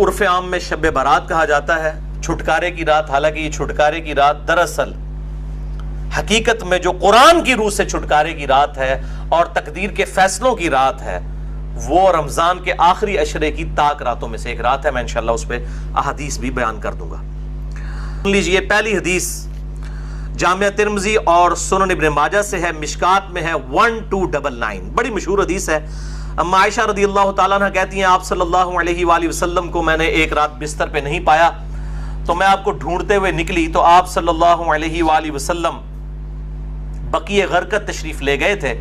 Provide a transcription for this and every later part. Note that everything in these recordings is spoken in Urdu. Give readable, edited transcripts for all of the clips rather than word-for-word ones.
عرف عام میں شب برات کہا جاتا ہے، چھٹکارے کی رات، حالانکہ یہ چھٹکارے کی رات دراصل حقیقت میں جو قرآن کی روح سے چھٹکارے کی رات ہے اور تقدیر کے فیصلوں کی رات ہے، وہ رمضان کے آخری عشرے کی تاک راتوں میں سے ایک رات ہے۔ میں انشاءاللہ اس پہ احادیث بھی بیان کر دوں گا۔ سن لیجئے، پہلی حدیث جامعہ ترمذی اور سنن ابن ماجہ سے ہے، مشکات میں ہے 1299، بڑی مشہور حدیث ہے۔ اما عائشہ رضی اللہ تعالیٰ عنہ کہتی ہیں آپ صلی اللہ علیہ وآلہ وسلم کو میں نے ایک رات بستر پہ نہیں پایا تو میں آپ کو ڈھونڈتے ہوئے نکلی تو آپ صلی اللہ علیہ وآلہ وسلم بقیع غرقد تشریف لے گئے تھے،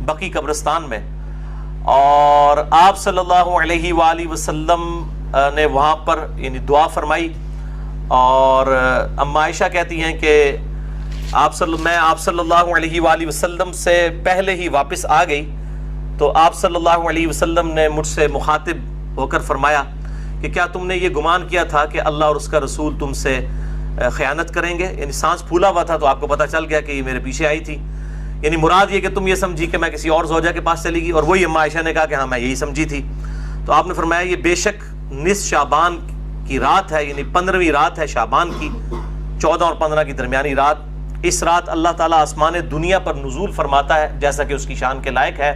بقیع قبرستان میں، اور آپ صلی اللہ علیہ وآلہ وسلم نے وہاں پر یعنی دعا فرمائی، اور اما عائشہ کہتی ہیں کہ میں آپ صلی اللہ علیہ وآلہ وسلم سے پہلے ہی واپس آ گئی تو آپ صلی اللہ علیہ وسلم نے مجھ سے مخاطب ہو کر فرمایا کہ کیا تم نے یہ گمان کیا تھا کہ اللہ اور اس کا رسول تم سے خیانت کریں گے؟ یعنی سانس پھولا ہوا تھا تو آپ کو پتہ چل گیا کہ یہ میرے پیچھے آئی تھی، یعنی مراد یہ کہ تم یہ سمجھی کہ میں کسی اور زوجہ کے پاس چلی گئی، اور وہی اما عائشہ نے کہا کہ ہاں میں یہی سمجھی تھی۔ تو آپ نے فرمایا یہ بے شک نصف شعبان کی رات ہے، یعنی 15ویں رات ہے شعبان کی، 14 اور 15 کی درمیانی رات۔ اس رات اللہ تعالیٰ آسمان دنیا پر نزول فرماتا ہے جیسا کہ اس کی شان کے لائق ہے،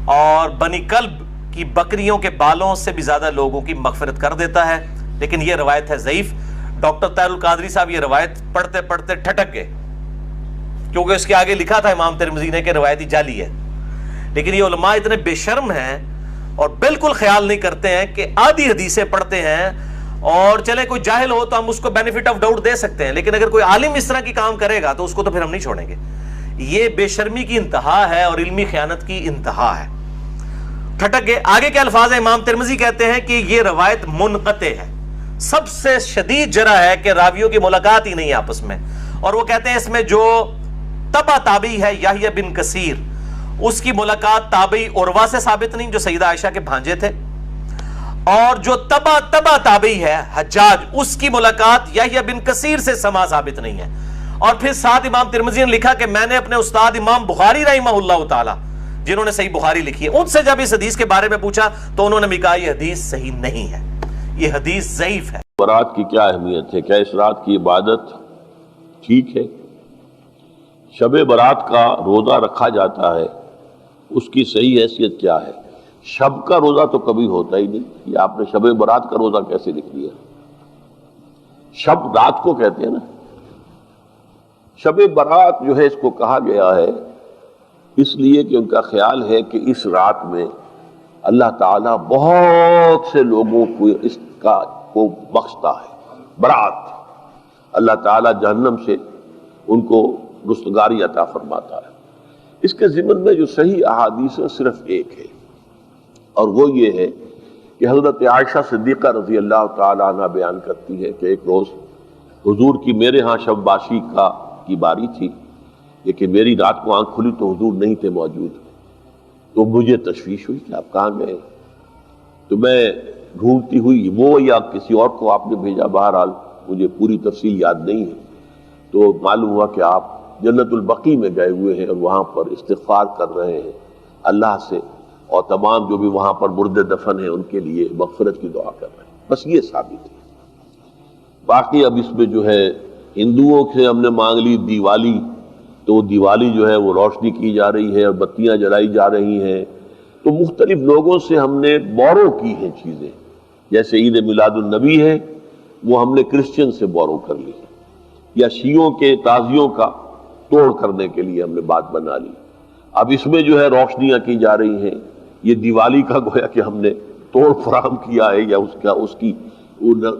اور بنی کلب کی بکریوں کے بالوں سے بھی زیادہ لوگوں کی مغفرت کر دیتا ہے، لیکن یہ روایت ہے ضعیف۔ ڈاکٹر طاہر القادری صاحب یہ روایت پڑھتے پڑھتے ٹھٹک گئے، کیونکہ اس کے آگے لکھا تھا امام ترمذی نے کہ روایتی جعلی ہے، لیکن یہ علماء اتنے بے شرم ہیں اور بالکل خیال نہیں کرتے ہیں کہ آدھی حدیثیں پڑھتے ہیں، اور چلے کوئی جاہل ہو تو ہم اس کو بینیفٹ آف ڈاؤٹ دے سکتے ہیں، لیکن اگر کوئی عالم اس طرح کی کام کرے گا تو اس کو تو پھر ہم نہیں چھوڑیں گے۔ یہ بے شرمی کی انتہا ہے اور علمی خیانت کی انتہا ہے۔ ٹھٹک گئے۔ آگے کے الفاظ ہیں، امام ترمذی کہتے ہیں کہ یہ روایت منقطع ہے، سب سے شدید جرح ہے کہ راویوں کی ملاقات ہی نہیں ہے آپس میں، اور وہ کہتے ہیں اس میں جو تبع تابعی ہے یحییٰ بن کثیر، اس کی ملاقات تابعی عروہ سے ثابت نہیں جو سیدہ عائشہ کے بھانجے تھے، اور جو تبع تابعی ہے حجاج، اس کی ملاقات یحییٰ بن کثیر سے سما ثابت نہیں ہے۔ اور پھر ساتھ امام ترمذی نے لکھا کہ میں نے اپنے استاد امام بخاری رحمہ اللہ تعالی جنہوں نے صحیح بخاری لکھی ہے ان سے جب اس حدیث کے بارے میں پوچھا تو انہوں نے بھی کہا یہ حدیث صحیح نہیں ہے، یہ حدیث ضعیف ہے۔ برات کی کیا اہمیت ہے؟ کیا اس رات کی عبادت ٹھیک ہے؟ شب برات کا روزہ رکھا جاتا ہے، اس کی صحیح حیثیت کیا ہے؟ شب کا روزہ تو کبھی ہوتا ہی نہیں، یہ آپ نے شب برات کا روزہ کیسے لکھ لیا؟ شب رات کو کہتے ہیں نا۔ شب برات جو ہے اس کو کہا گیا ہے اس لیے کہ ان کا خیال ہے کہ اس رات میں اللہ تعالیٰ بہت سے لوگوں کو اس کا کو بخشتا ہے۔ برات، اللہ تعالیٰ جہنم سے ان کو رستگاری عطا فرماتا ہے۔ اس کے ضمن میں جو صحیح احادیث ہے صرف ایک ہے، اور وہ یہ ہے کہ حضرت عائشہ صدیقہ رضی اللہ تعالیٰ عنہ بیان کرتی ہے کہ ایک روز حضور کی میرے ہاں شب باشی کی باری تھی، لیکن میری رات کو آنکھ کھلی تو حضور نہیں تھے موجود، تو مجھے تشویش ہوئی کہ آپ کہاں گئے؟ تو میں ڈھونڈتی ہوئی وہ یا کسی اور کو آپ نے بھیجا، بہرحال مجھے پوری تفصیل یاد نہیں ہے، تو معلوم ہوا کہ آپ جنت البقیع میں گئے ہوئے ہیں اور وہاں پر استغفار کر رہے ہیں اللہ سے، اور تمام جو بھی وہاں پر مردے دفن ہیں ان کے لیے مغفرت کی دعا کر رہے ہیں۔ بس یہ ثابت ہے۔ باقی اب اس میں جو ہے ہندوؤں سے ہم نے مانگ لی دیوالی، تو دیوالی جو ہے وہ روشنی کی جا رہی ہے اور بتیاں جلائی جا رہی ہیں، تو مختلف لوگوں سے ہم نے بورو کی ہیں چیزیں، جیسے عید میلاد النبی ہے وہ ہم نے کرسچن سے بورو کر لی ہے، یا شیعوں کے تعزیوں کا توڑ کرنے کے لیے ہم نے بات بنا لی۔ اب اس میں جو ہے روشنیاں کی جا رہی ہیں، یہ دیوالی کا گویا کہ ہم نے توڑ فراہم کیا ہے یا اس کی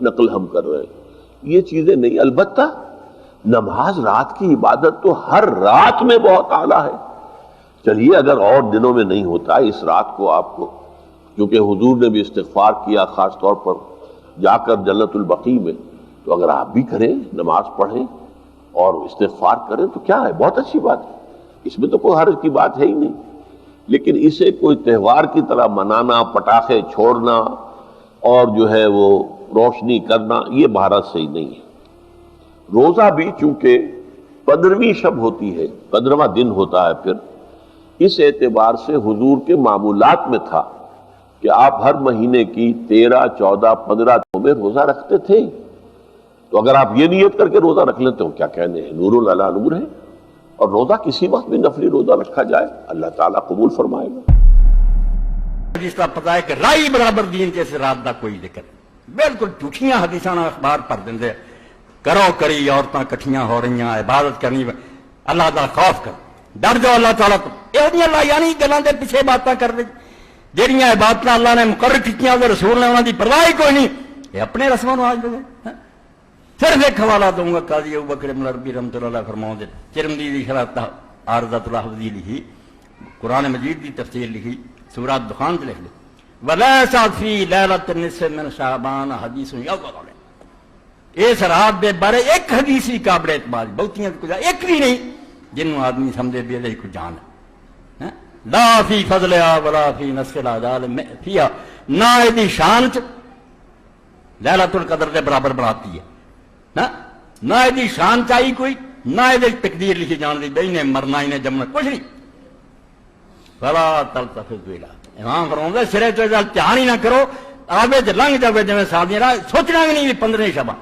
نقل ہم کر رہے ہیں، یہ چیزیں نہیں۔ البتہ نماز رات کی عبادت تو ہر رات میں بہت اعلیٰ ہے۔ چلیے اگر اور دنوں میں نہیں ہوتا اس رات کو آپ کو، کیونکہ حضور نے بھی استغفار کیا خاص طور پر جا کر جنت البقیع میں، تو اگر آپ بھی کریں، نماز پڑھیں اور استغفار کریں تو کیا ہے، بہت اچھی بات ہے، اس میں تو کوئی حرج کی بات ہے ہی نہیں۔ لیکن اسے کوئی تہوار کی طرح منانا، پٹاخے چھوڑنا اور جو ہے وہ روشنی کرنا، یہ بھارت صحیح نہیں ہے۔ روزہ بھی چونکہ 15ویں شب ہوتی ہے، 15واں دن ہوتا ہے، پھر اس اعتبار سے حضور کے معمولات میں تھا کہ آپ ہر مہینے کی 13, 14, 15 میں روزہ رکھتے تھے. تو اگر آپ یہ نیت کر کے روزہ رکھ لیتے ہو کیا کہنے ہیں, نور علی نور ہے. اور روزہ کسی وقت بھی نفلی روزہ رکھا جائے اللہ تعالیٰ قبول فرمائے گا. جس کا پتا ہے کہ رائی برابر دین جیسے رات دا کوئی ذکر بالکل جھوٹیاں حدیثاں اخبار پڑھ دیں کرو کری عورتاں کٹھیاں ہو رہی ہیں عبادت کرنی اللہ دا خوف کر ڈر جاؤ اللہ تعالیٰ کو. یہ اللہ یعنی گلاں دے پیچھے باتاں کر دے جہاں عبادت اللہ نے مقرر کیتیاں اور رسول نے انہوں کی پرواہ کوئی نہیں. یہ اپنے رسموں آج دے صرف ایک حوالہ دوں گا قاضی ابوبکر ابن عربی رحمۃ اللہ علیہ فرماؤں دے چرمدی دی شرح عارضۃ الحفظی لکھی قرآن مجید دی تفسیر لکھی سورۃ دخان سے لکھ لے وَلَيْسَ فِي لَيْلَةِ النِّصْفِ مِنْ شَعْبَانَ حدیث یُقَالُ. اس رات دے بارے ایک حدیث ہی قابل اعتماد بہتیاں ایک بھی نہیں جنہوں آدمی سمجھے بھی یہ کو جان ہے. لا فی فضلها ولا فی نصف العدال فیہا نہ یہ شان چ لیلۃ القدر دے برابر بناتی ہے نہ یہ شان چاہیے کوئی نہ یہ تقدیر لکھی جان دی بھائی نے مرنا ہی نے جمنا کچھ نہیں. فلا تلتفت الیہا امام فرماؤں دے سرے تو دھیان ہی نہ کرو آوے لنگ جاوے جویں سادیاں سوچنا بھی نہیں 15 شبہ